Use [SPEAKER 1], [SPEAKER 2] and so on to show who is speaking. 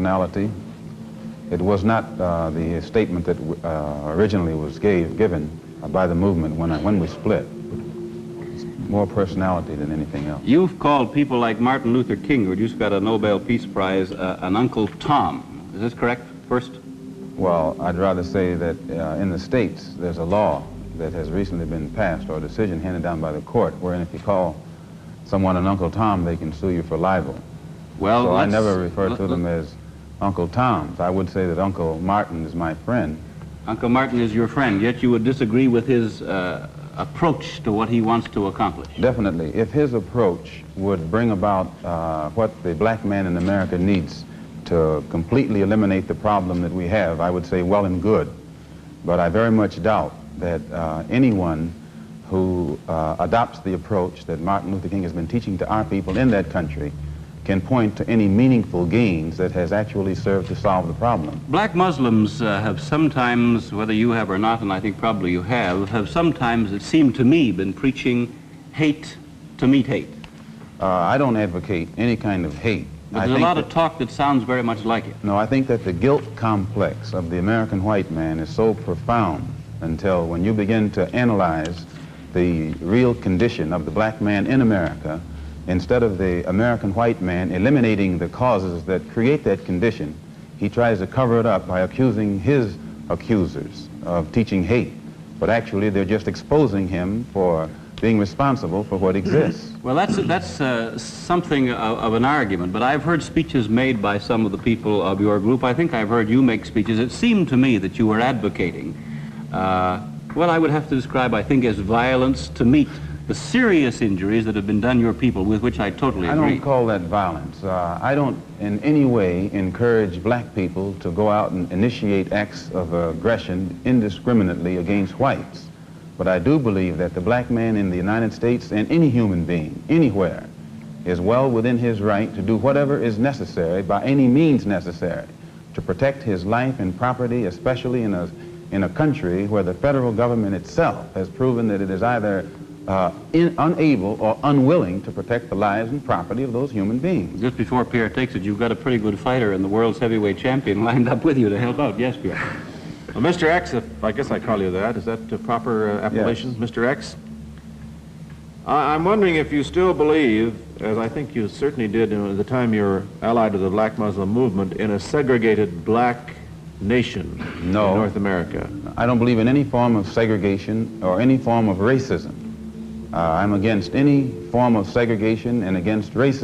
[SPEAKER 1] personality. It was not the statement that originally was given by the movement when we split. It's more personality than anything else.
[SPEAKER 2] You've called people like Martin Luther King, who just got a Nobel Peace Prize, an Uncle Tom. Is this correct, first?
[SPEAKER 1] Well, I'd rather say that in the States, there's a law that has recently been passed, or a decision handed down by the court, wherein if you call someone an Uncle Tom, they can sue you for libel.
[SPEAKER 2] Well,
[SPEAKER 1] so I never refer to them as Uncle Toms. I would say that Uncle Martin is my friend.
[SPEAKER 2] Uncle Martin is your friend, yet you would disagree with his approach to what he wants to accomplish.
[SPEAKER 1] Definitely. If his approach would bring about what the black man in America needs to completely eliminate the problem that we have, I would say well and good. But I very much doubt that anyone who adopts the approach that Martin Luther King has been teaching to our people in that country can point to any meaningful gains that has actually served to solve the problem.
[SPEAKER 2] Black Muslims have sometimes, whether you have or not, and I think probably you have sometimes, it seemed to me, been preaching hate to meet hate.
[SPEAKER 1] I don't advocate any kind of hate.
[SPEAKER 2] But there's a lot of talk that sounds very much like it.
[SPEAKER 1] No, I think that the guilt complex of the American white man is so profound until when you begin to analyze the real condition of the black man in America, instead of the American white man eliminating the causes that create that condition, he tries to cover it up by accusing his accusers of teaching hate. But actually, they're just exposing him for being responsible for what exists.
[SPEAKER 2] Well, that's something of an argument, but I've heard speeches made by some of the people of your group. I think I've heard you make speeches. It seemed to me that you were advocating what I would have to describe, I think, as violence to meet the serious injuries that have been done your people, with which I totally agree.
[SPEAKER 1] I don't call that violence. I don't in any way encourage black people to go out and initiate acts of aggression indiscriminately against whites. But I do believe that the black man in the United States and any human being, anywhere, is well within his right to do whatever is necessary, by any means necessary, to protect his life and property, especially in a country where the federal government itself has proven that it is either unable or unwilling to protect the lives and property of those human beings.
[SPEAKER 2] Just before Pierre takes it, you've got a pretty good fighter and the world's heavyweight champion lined up with you to help out. Yes, Pierre.
[SPEAKER 3] Well, Mr. X, if I guess I call you that, is that the proper appellation, yes. Mr. X? I'm wondering if you still believe, as I think you certainly did at the time you were allied to the black Muslim movement, in a segregated black nation in North America.
[SPEAKER 1] I don't believe in any form of segregation or any form of racism. I'm against any form of segregation and against racism.